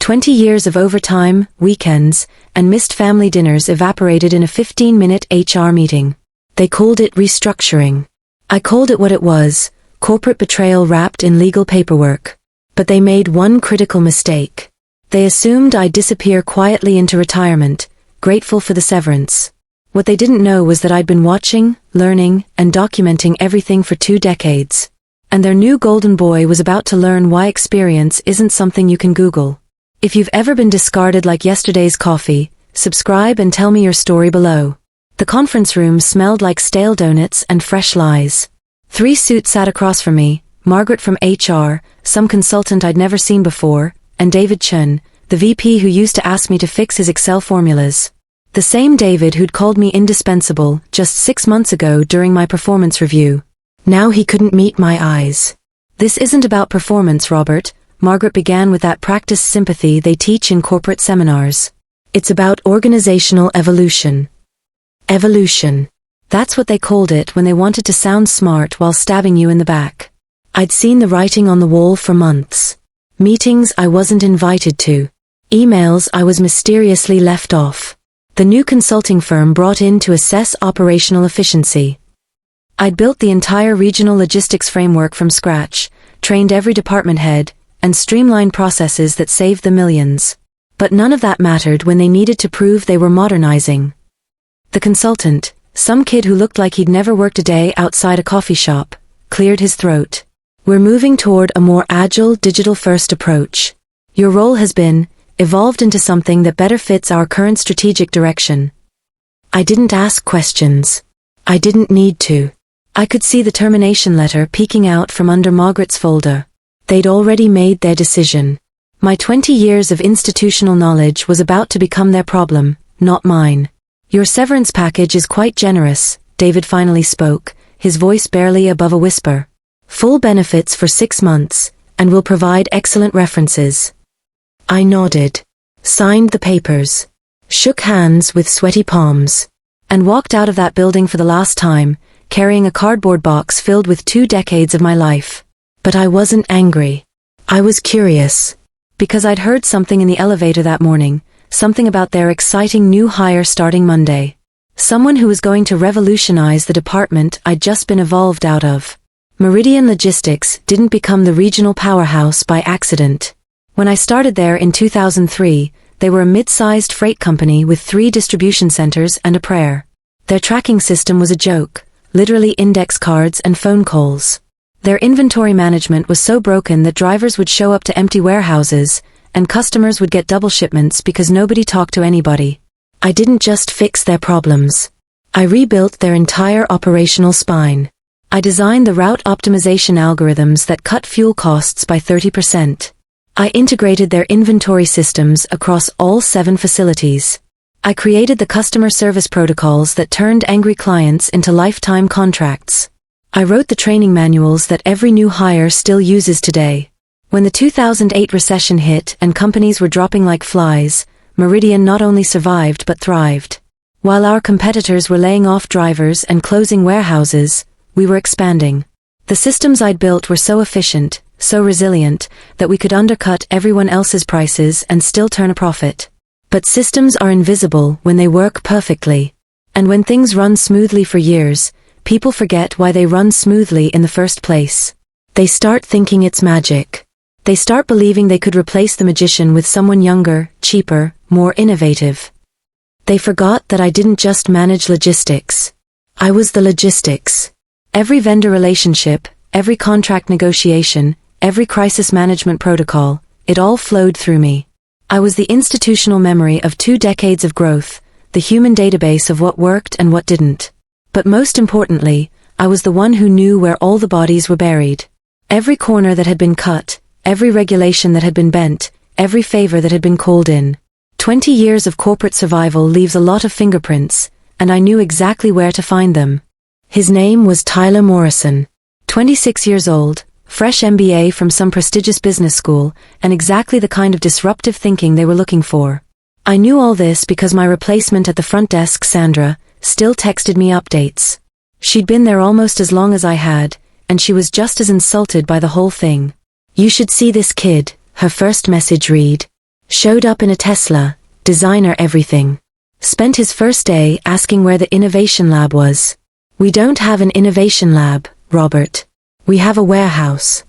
20 years of overtime, weekends, and missed family dinners evaporated in a 15-minute HR meeting. They called it restructuring. I called it what it was, corporate betrayal wrapped in legal paperwork. But they made one critical mistake. They assumed I'd disappear quietly into retirement, grateful for the severance. What they didn't know was that I'd been watching, learning, and documenting everything for 2 decades. And their new golden boy was about to learn why experience isn't something you can Google. If you've ever been discarded like yesterday's coffee, subscribe and tell me your story below. The conference room smelled like stale donuts and fresh lies. 3 suits sat across from me, Margaret from HR, some consultant I'd never seen before, and David Chun, the VP who used to ask me to fix his Excel formulas. The same David who'd called me indispensable just 6 months ago during my performance review. Now he couldn't meet my eyes. "This isn't about performance, Robert," Margaret began with that practiced sympathy they teach in corporate seminars. "It's about organizational evolution." Evolution. That's what they called it when they wanted to sound smart while stabbing you in the back. I'd seen the writing on the wall for months. Meetings I wasn't invited to. Emails I was mysteriously left off. The new consulting firm brought in to assess operational efficiency. I'd built the entire regional logistics framework from scratch, trained every department head, and streamlined processes that saved the millions. But none of that mattered when they needed to prove they were modernizing. The consultant, some kid who looked like he'd never worked a day outside a coffee shop, cleared his throat. "We're moving toward a more agile, digital-first approach. Your role has been evolved into something that better fits our current strategic direction." I didn't ask questions. I didn't need to. I could see the termination letter peeking out from under Margaret's folder. They'd already made their decision. My 20 years of institutional knowledge was about to become their problem, not mine. "Your severance package is quite generous," David finally spoke, his voice barely above a whisper. "Full benefits for 6 months, and we'll provide excellent references." I nodded, signed the papers, shook hands with sweaty palms, and walked out of that building for the last time, carrying a cardboard box filled with 2 decades of my life. But I wasn't angry. I was curious. Because I'd heard something in the elevator that morning, something about their exciting new hire starting Monday. Someone who was going to revolutionize the department I'd just been evolved out of. Meridian Logistics didn't become the regional powerhouse by accident. When I started there in 2003, they were a mid-sized freight company with 3 distribution centers and a prayer. Their tracking system was a joke, literally index cards and phone calls. Their inventory management was so broken that drivers would show up to empty warehouses, and customers would get double shipments because nobody talked to anybody. I didn't just fix their problems. I rebuilt their entire operational spine. I designed the route optimization algorithms that cut fuel costs by 30%. I integrated their inventory systems across all 7 facilities. I created the customer service protocols that turned angry clients into lifetime contracts. I wrote the training manuals that every new hire still uses today. When the 2008 recession hit and companies were dropping like flies, Meridian not only survived but thrived. While our competitors were laying off drivers and closing warehouses, we were expanding. The systems I'd built were so efficient, so resilient, that we could undercut everyone else's prices and still turn a profit. But systems are invisible when they work perfectly. And when things run smoothly for years, people forget why they run smoothly in the first place. They start thinking it's magic. They start believing they could replace the magician with someone younger, cheaper, more innovative. They forgot that I didn't just manage logistics. I was the logistics. Every vendor relationship, every contract negotiation, every crisis management protocol, it all flowed through me. I was the institutional memory of 2 decades of growth, the human database of what worked and what didn't. But most importantly, I was the one who knew where all the bodies were buried. Every corner that had been cut, every regulation that had been bent, every favor that had been called in. 20 years of corporate survival leaves a lot of fingerprints, and I knew exactly where to find them. His name was Tyler Morrison. 26 years old, fresh MBA from some prestigious business school, and exactly the kind of disruptive thinking they were looking for. I knew all this because my replacement at the front desk, Sandra, still texted me updates. She'd been there almost as long as I had, and she was just as insulted by the whole thing. "You should see this kid," her first message read. Showed up in a Tesla, designer everything. Spent his first day asking where the innovation lab was. We don't have an innovation lab, Robert. We have a warehouse.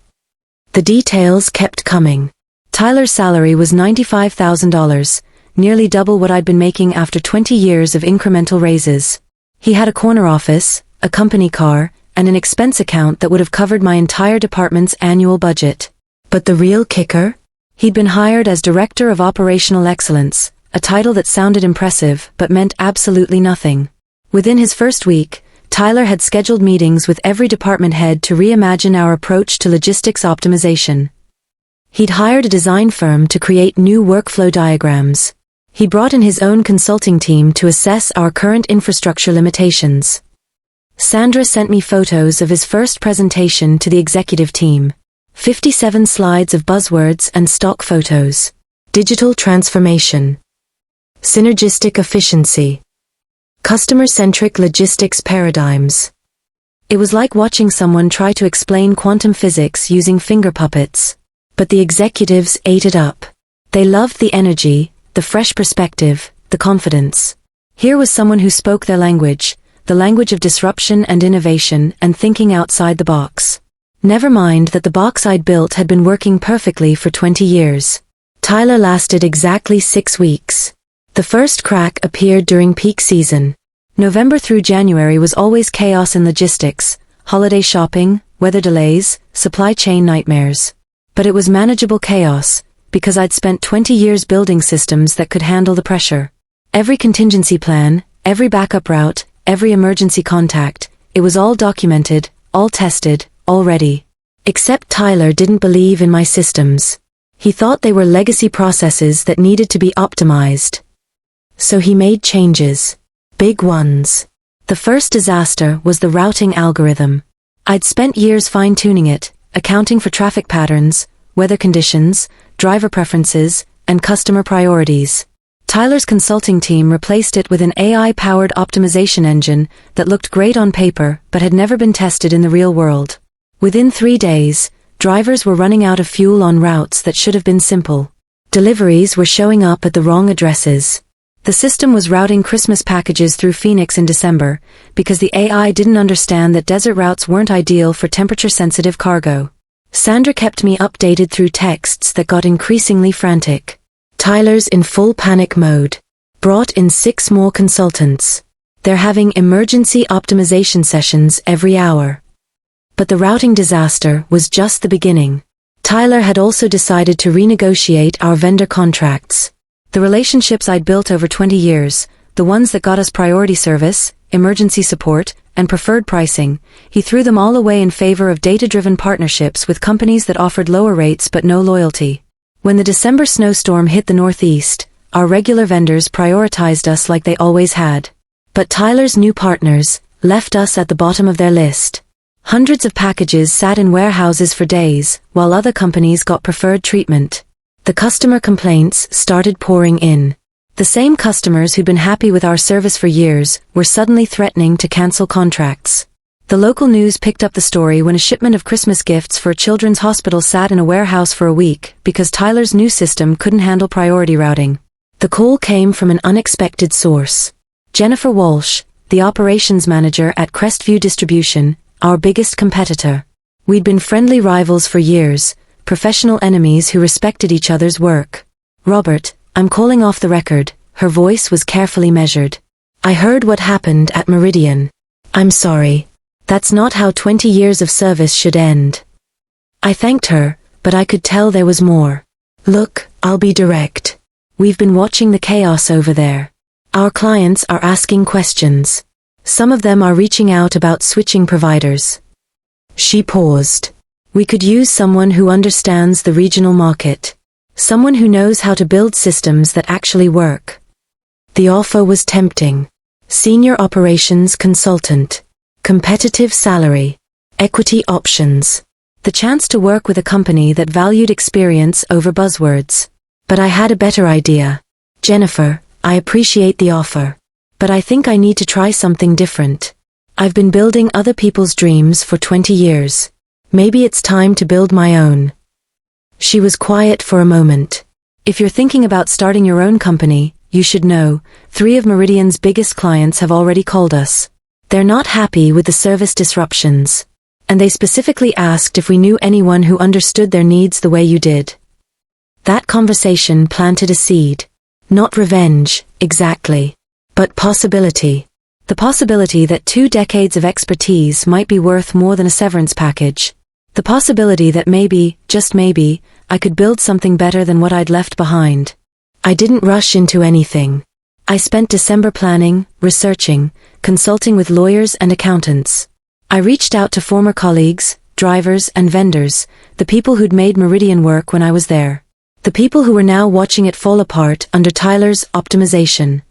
The details kept coming. Tyler's salary was $95,000, nearly double what I'd been making after 20 years of incremental raises. He had a corner office, a company car, and an expense account that would have covered my entire department's annual budget. But the real kicker? He'd been hired as Director of Operational Excellence, a title that sounded impressive but meant absolutely nothing. Within his first week, Tyler had scheduled meetings with every department head to reimagine our approach to logistics optimization. He'd hired a design firm to create new workflow diagrams. He brought in his own consulting team to assess our current infrastructure limitations. Sandra sent me photos of his first presentation to the executive team. 57 slides of buzzwords and stock photos. Digital transformation. Synergistic efficiency. Customer-centric logistics paradigms. It was like watching someone try to explain quantum physics using finger puppets. But the executives ate it up. They loved the energy, the fresh perspective, the confidence. Here was someone who spoke their language, the language of disruption and innovation and thinking outside the box. Never mind that the box I'd built had been working perfectly for 20 years. Tyler lasted exactly 6 weeks. The first crack appeared during peak season. November through January was always chaos in logistics, holiday shopping, weather delays, supply chain nightmares. But it was manageable chaos, because I'd spent 20 years building systems that could handle the pressure. Every contingency plan, every backup route, every emergency contact, it was all documented, all tested, all ready. Except Tyler didn't believe in my systems. He thought they were legacy processes that needed to be optimized. So he made changes. Big ones. The first disaster was the routing algorithm. I'd spent years fine-tuning it, accounting for traffic patterns, weather conditions, driver preferences, and customer priorities. Tyler's consulting team replaced it with an AI-powered optimization engine that looked great on paper but had never been tested in the real world. Within 3 days, drivers were running out of fuel on routes that should have been simple. Deliveries were showing up at the wrong addresses. The system was routing Christmas packages through Phoenix in December because the AI didn't understand that desert routes weren't ideal for temperature-sensitive cargo. Sandra kept me updated through texts that got increasingly frantic. Tyler's in full panic mode. Brought in 6 more consultants. They're having emergency optimization sessions every hour. But the routing disaster was just the beginning. Tyler had also decided to renegotiate our vendor contracts. The relationships I'd built over 20 years, the ones that got us priority service, emergency support, and preferred pricing, he threw them all away in favor of data-driven partnerships with companies that offered lower rates but no loyalty. When the December snowstorm hit the Northeast, our regular vendors prioritized us like they always had. But Tyler's new partners left us at the bottom of their list. Hundreds of packages sat in warehouses for days, while other companies got preferred treatment. The customer complaints started pouring in. The same customers who'd been happy with our service for years were suddenly threatening to cancel contracts. The local news picked up the story when a shipment of Christmas gifts for a children's hospital sat in a warehouse for a week because Tyler's new system couldn't handle priority routing. The call came from an unexpected source. Jennifer Walsh, the operations manager at Crestview Distribution, our biggest competitor. We'd been friendly rivals for years, professional enemies who respected each other's work. "Robert, I'm calling off the record," her voice was carefully measured. "I heard what happened at Meridian. I'm sorry. That's not how 20 years of service should end." I thanked her, but I could tell there was more. "Look, I'll be direct. We've been watching the chaos over there. Our clients are asking questions. Some of them are reaching out about switching providers." She paused. "We could use someone who understands the regional market. Someone who knows how to build systems that actually work." The offer was tempting. Senior operations consultant. Competitive salary. Equity options. The chance to work with a company that valued experience over buzzwords. But I had a better idea. "Jennifer, I appreciate the offer. But I think I need to try something different. I've been building other people's dreams for 20 years. Maybe it's time to build my own." She was quiet for a moment. If you're thinking about starting your own company, you should know, 3 of Meridian's biggest clients have already called us. They're not happy with the service disruptions. And they specifically asked if we knew anyone who understood their needs the way you did. That conversation planted a seed. Not revenge, exactly. But possibility. The possibility that 2 decades of expertise might be worth more than a severance package. The possibility that maybe, just maybe, I could build something better than what I'd left behind. I didn't rush into anything. I spent December planning, researching, consulting with lawyers and accountants. I reached out to former colleagues, drivers and vendors, the people who'd made Meridian work when I was there. The people who were now watching it fall apart under Tyler's optimization.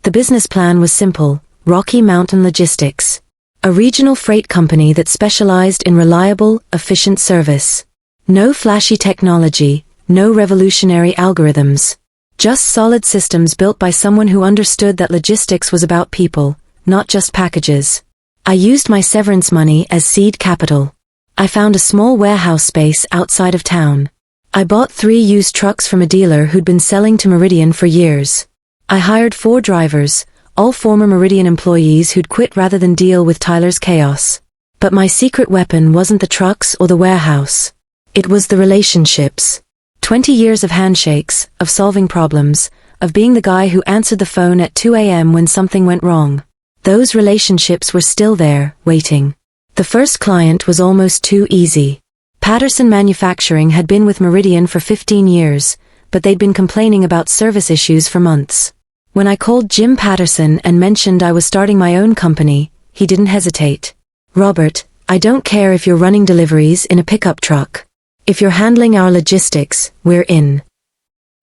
The business plan was simple: Rocky Mountain Logistics. A regional freight company that specialized in reliable, efficient service. No flashy technology, no revolutionary algorithms. Just solid systems built by someone who understood that logistics was about people, not just packages. I used my severance money as seed capital. I found a small warehouse space outside of town. I bought 3 used trucks from a dealer who'd been selling to Meridian for years. I hired 4 drivers, all former Meridian employees who'd quit rather than deal with Tyler's chaos. But my secret weapon wasn't the trucks or the warehouse. It was the relationships. 20 years of handshakes, of solving problems, of being the guy who answered the phone at 2 a.m. when something went wrong. Those relationships were still there, waiting. The first client was almost too easy. Patterson Manufacturing had been with Meridian for 15 years, but they'd been complaining about service issues for months. When I called Jim Patterson and mentioned I was starting my own company, he didn't hesitate. "Robert, I don't care if you're running deliveries in a pickup truck. If you're handling our logistics, we're in."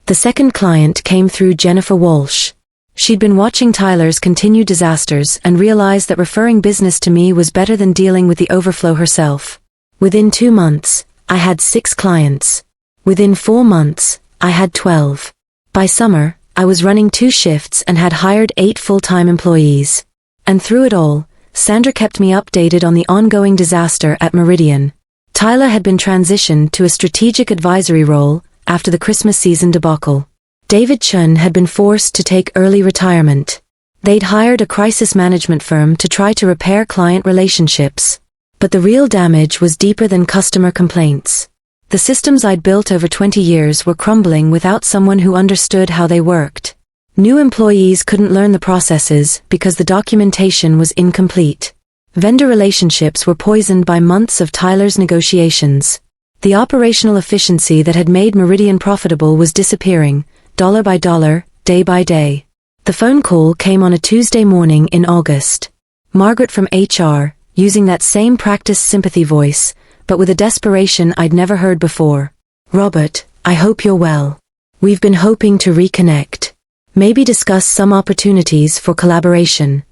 The second client came through Jennifer Walsh. She'd been watching Tyler's continued disasters and realized that referring business to me was better than dealing with the overflow herself. Within 2 months, I had 6 clients. Within 4 months, I had 12. By summer, I was running 2 shifts and had hired 8 full-time employees. And through it all, Sandra kept me updated on the ongoing disaster at Meridian. Tyler had been transitioned to a strategic advisory role after the Christmas season debacle. David Chun had been forced to take early retirement. They'd hired a crisis management firm to try to repair client relationships. But the real damage was deeper than customer complaints. The systems I'd built over 20 years were crumbling without someone who understood how they worked. New employees couldn't learn the processes because the documentation was incomplete. Vendor relationships were poisoned by months of Tyler's negotiations. The operational efficiency that had made Meridian profitable was disappearing, dollar by dollar, day by day. The phone call came on a Tuesday morning in August. Margaret from HR, using that same practiced sympathy voice, but with a desperation I'd never heard before. "Robert, I hope you're well. We've been hoping to reconnect. Maybe discuss some opportunities for collaboration."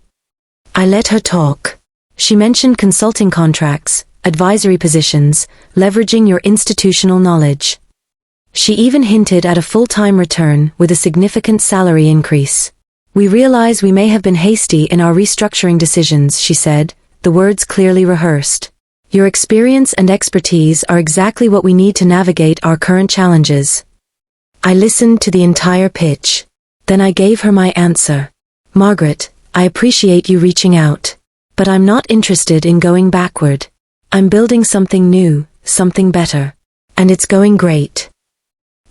I let her talk. She mentioned consulting contracts, advisory positions, leveraging your institutional knowledge. She even hinted at a full-time return with a significant salary increase. "We realize we may have been hasty in our restructuring decisions," she said, the words clearly rehearsed. "Your experience and expertise are exactly what we need to navigate our current challenges." I listened to the entire pitch. Then I gave her my answer. "Margaret, I appreciate you reaching out. But I'm not interested in going backward. I'm building something new, something better. And it's going great."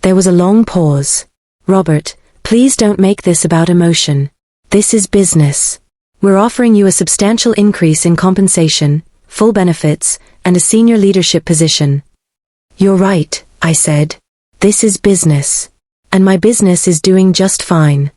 There was a long pause. "Robert, please don't make this about emotion. This is business. We're offering you a substantial increase in compensation, full benefits, and a senior leadership position." "You're right," I said. "This is business. And my business is doing just fine."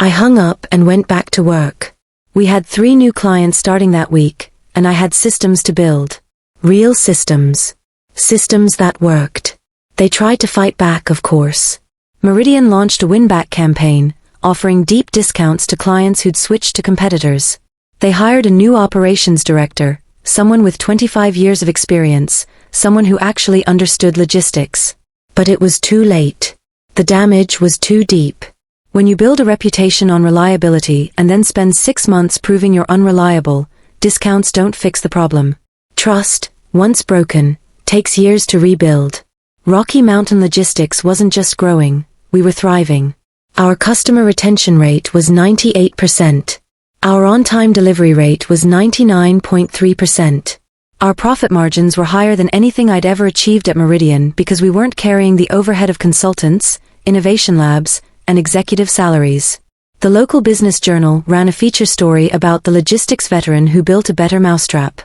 I hung up and went back to work. We had 3 new clients starting that week, and I had systems to build. Real systems. Systems that worked. They tried to fight back, of course. Meridian launched a win-back campaign, offering deep discounts to clients who'd switched to competitors. They hired a new operations director, someone with 25 years of experience, someone who actually understood logistics. But it was too late. The damage was too deep. When you build a reputation on reliability and then spend 6 months proving you're unreliable, discounts don't fix the problem. Trust, once broken, takes years to rebuild. Rocky Mountain Logistics wasn't just growing, we were thriving. Our customer retention rate was 98%. Our on-time delivery rate was 99.3%. Our profit margins were higher than anything I'd ever achieved at Meridian because we weren't carrying the overhead of consultants, innovation labs, and executive salaries. The local business journal ran a feature story about the logistics veteran who built a better mousetrap.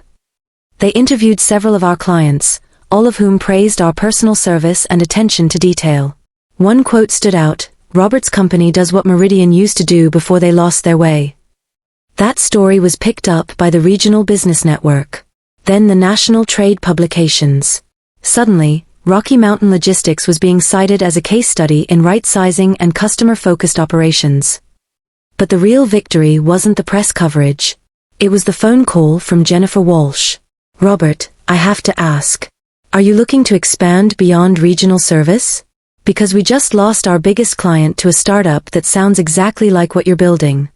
They interviewed several of our clients, all of whom praised our personal service and attention to detail. One quote stood out: "Robert's company does what Meridian used to do before they lost their way." That story was picked up by the regional business network, then the national trade publications. Suddenly, Rocky Mountain Logistics was being cited as a case study in right-sizing and customer-focused operations. But the real victory wasn't the press coverage. It was the phone call from Jennifer Walsh. "Robert, I have to ask. Are you looking to expand beyond regional service? Because we just lost our biggest client to a startup that sounds exactly like what you're building."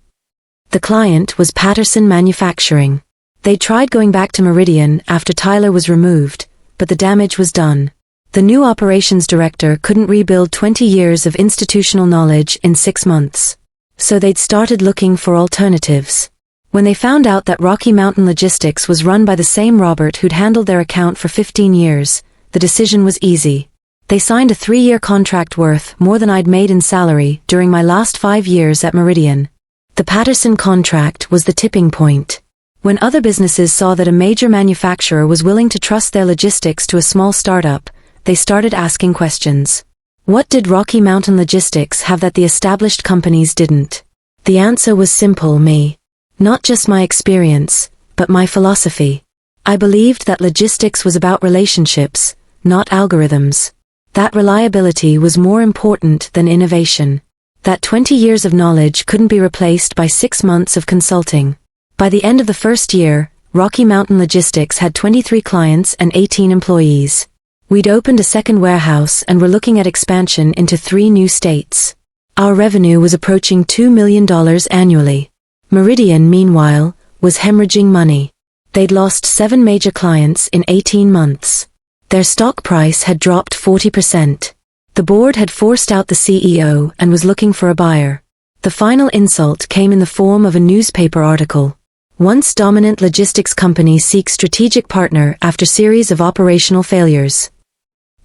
The client was Patterson Manufacturing. They tried going back to Meridian after Tyler was removed, but the damage was done. The new operations director couldn't rebuild 20 years of institutional knowledge in 6 months. So they'd started looking for alternatives. When they found out that Rocky Mountain Logistics was run by the same Robert who'd handled their account for 15 years, the decision was easy. They signed a 3-year contract worth more than I'd made in salary during my last 5 years at Meridian. The Patterson contract was the tipping point. When other businesses saw that a major manufacturer was willing to trust their logistics to a small startup, they started asking questions. What did Rocky Mountain Logistics have that the established companies didn't? The answer was simple: me. Not just my experience, but my philosophy. I believed that logistics was about relationships, not algorithms. That reliability was more important than innovation. That 20 years of knowledge couldn't be replaced by 6 months of consulting. By the end of the first year, Rocky Mountain Logistics had 23 clients and 18 employees. We'd opened a second warehouse and were looking at expansion into 3 new states. Our revenue was approaching $2 million annually. Meridian, meanwhile, was hemorrhaging money. They'd lost 7 major clients in 18 months. Their stock price had dropped 40%. The board had forced out the CEO and was looking for a buyer. The final insult came in the form of a newspaper article. Once dominant logistics company seeks strategic partner after series of operational failures.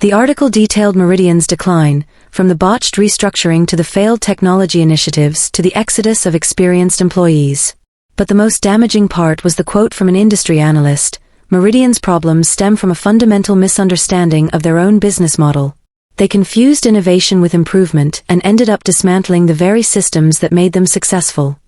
The article detailed Meridian's decline, from the botched restructuring to the failed technology initiatives to the exodus of experienced employees. But the most damaging part was the quote from an industry analyst: "Meridian's problems stem from a fundamental misunderstanding of their own business model. They confused innovation with improvement and ended up dismantling the very systems that made them successful."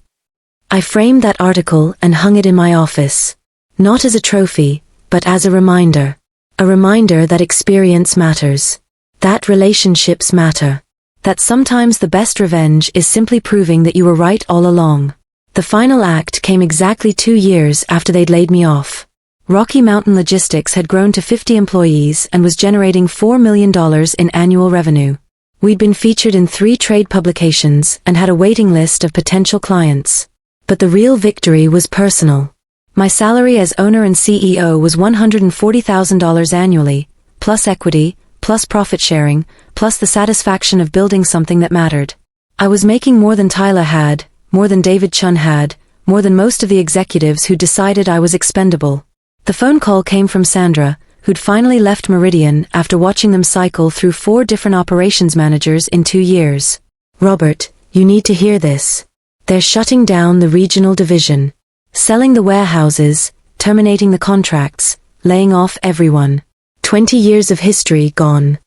I framed that article and hung it in my office. Not as a trophy, but as a reminder. A reminder that experience matters. That relationships matter. That sometimes the best revenge is simply proving that you were right all along. The final act came exactly 2 years after they'd laid me off. Rocky Mountain Logistics had grown to 50 employees and was generating $4 million in annual revenue. We'd been featured in 3 trade publications and had a waiting list of potential clients. But the real victory was personal. My salary as owner and CEO was $140,000 annually, plus equity, plus profit sharing, plus the satisfaction of building something that mattered. I was making more than Tyler had, more than David Chun had, more than most of the executives who decided I was expendable. The phone call came from Sandra, who'd finally left Meridian after watching them cycle through 4 different operations managers in 2 years. "Robert, you need to hear this. They're shutting down the regional division. Selling the warehouses, terminating the contracts, laying off everyone. 20 years of history gone."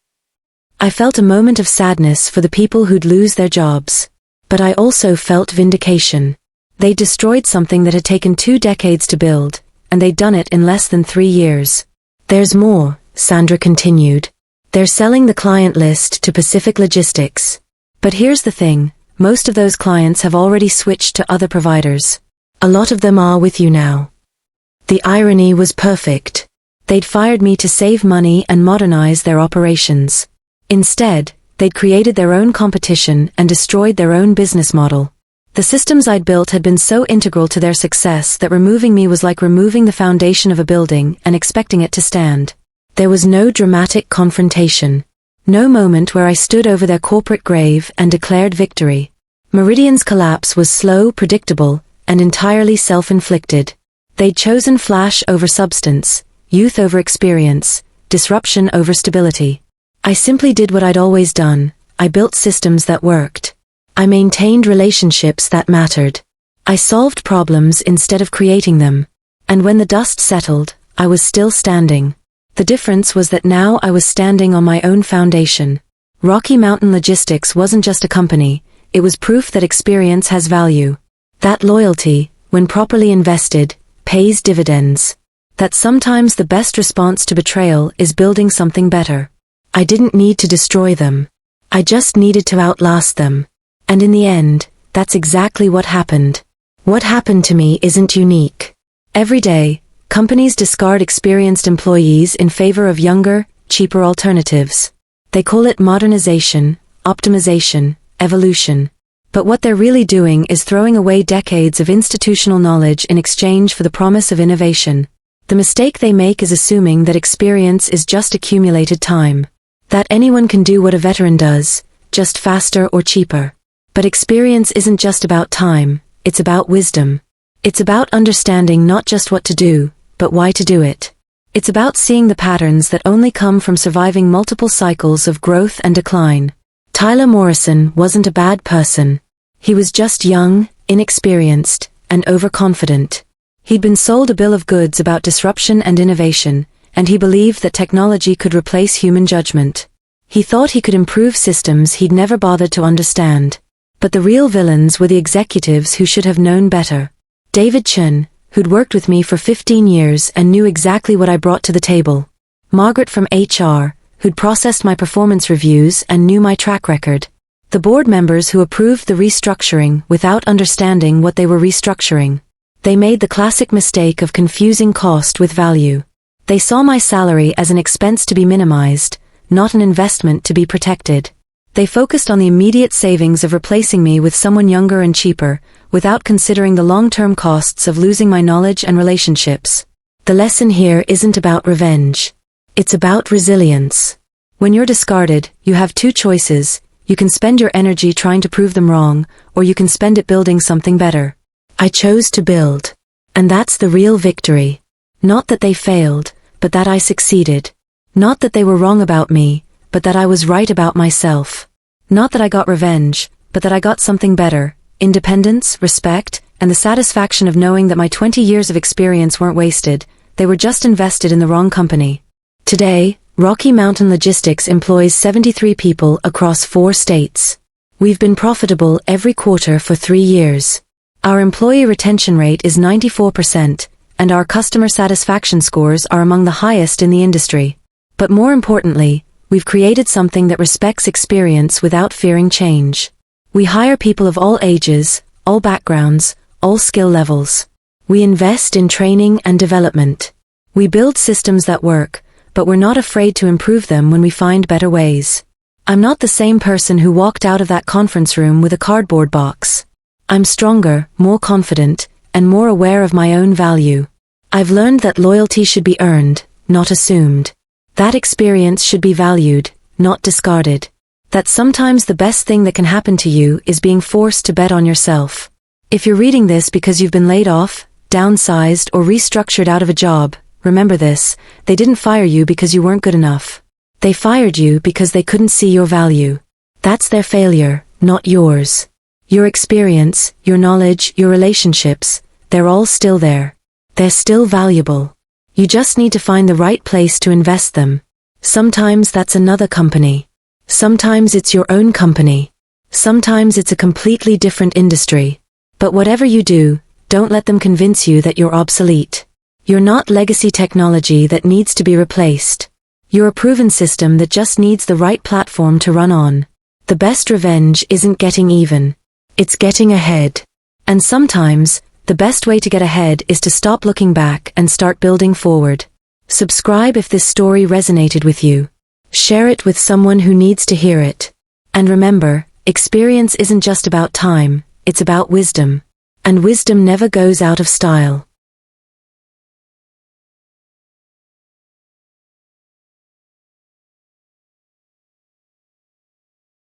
I felt a moment of sadness for the people who'd lose their jobs. But I also felt vindication. They destroyed something that had taken 2 decades to build, and they'd done it in less than 3 years. "There's more," Sandra continued. "They're selling the client list to Pacific Logistics. But here's the thing, most of those clients have already switched to other providers. A lot of them are with you now." The irony was perfect. They'd fired me to save money and modernize their operations. Instead, they'd created their own competition and destroyed their own business model. The systems I'd built had been so integral to their success that removing me was like removing the foundation of a building and expecting it to stand. There was no dramatic confrontation. No moment where I stood over their corporate grave and declared victory. Meridian's collapse was slow, predictable, and entirely self-inflicted. They'd chosen flash over substance, youth over experience, disruption over stability. I simply did what I'd always done. I built systems that worked. I maintained relationships that mattered. I solved problems instead of creating them. And when the dust settled, I was still standing. The difference was that now I was standing on my own foundation. Rocky Mountain Logistics wasn't just a company, it was proof that experience has value. That loyalty, when properly invested, pays dividends. That sometimes the best response to betrayal is building something better. I didn't need to destroy them. I just needed to outlast them. And in the end, that's exactly what happened. What happened to me isn't unique. Every day, companies discard experienced employees in favor of younger, cheaper alternatives. They call it modernization, optimization, evolution. But what they're really doing is throwing away decades of institutional knowledge in exchange for the promise of innovation. The mistake they make is assuming that experience is just accumulated time. That anyone can do what a veteran does, just faster or cheaper. But experience isn't just about time, it's about wisdom. It's about understanding not just what to do, but why to do it. It's about seeing the patterns that only come from surviving multiple cycles of growth and decline. Tyler Morrison wasn't a bad person. He was just young, inexperienced, and overconfident. He'd been sold a bill of goods about disruption and innovation, and he believed that technology could replace human judgment. He thought he could improve systems he'd never bothered to understand. But the real villains were the executives who should have known better. David Chun, who'd worked with me for 15 years and knew exactly what I brought to the table. Margaret from HR, who'd processed my performance reviews and knew my track record. The board members who approved the restructuring without understanding what they were restructuring. They made the classic mistake of confusing cost with value. They saw my salary as an expense to be minimized, not an investment to be protected. They focused on the immediate savings of replacing me with someone younger and cheaper, without considering the long-term costs of losing my knowledge and relationships. The lesson here isn't about revenge. It's about resilience. When you're discarded, you have two choices. You can spend your energy trying to prove them wrong, or you can spend it building something better. I chose to build. And that's the real victory. Not that they failed, but that I succeeded. Not that they were wrong about me, but that I was right about myself. Not that I got revenge, but that I got something better, independence, respect, and the satisfaction of knowing that my 20 years of experience weren't wasted, they were just invested in the wrong company. Today, Rocky Mountain Logistics employs 73 people across 4 states. We've been profitable every quarter for 3 years. Our employee retention rate is 94%, and our customer satisfaction scores are among the highest in the industry. But more importantly, we've created something that respects experience without fearing change. We hire people of all ages, all backgrounds, all skill levels. We invest in training and development. We build systems that work, but we're not afraid to improve them when we find better ways. I'm not the same person who walked out of that conference room with a cardboard box. I'm stronger, more confident, and more aware of my own value. I've learned that loyalty should be earned, not assumed. That experience should be valued, not discarded. That sometimes the best thing that can happen to you is being forced to bet on yourself. If you're reading this because you've been laid off, downsized, or restructured out of a job, remember this: they didn't fire you because you weren't good enough. They fired you because they couldn't see your value. That's their failure, not yours. Your experience, your knowledge, your relationships, they're all still there. They're still valuable. You just need to find the right place to invest them. Sometimes that's another company. Sometimes it's your own company. Sometimes it's a completely different industry. But whatever you do, don't let them convince you that you're obsolete. You're not legacy technology that needs to be replaced. You're a proven system that just needs the right platform to run on. The best revenge isn't getting even. It's getting ahead. And sometimes, the best way to get ahead is to stop looking back and start building forward. Subscribe if this story resonated with you. Share it with someone who needs to hear it. And remember, experience isn't just about time, it's about wisdom. And wisdom never goes out of style.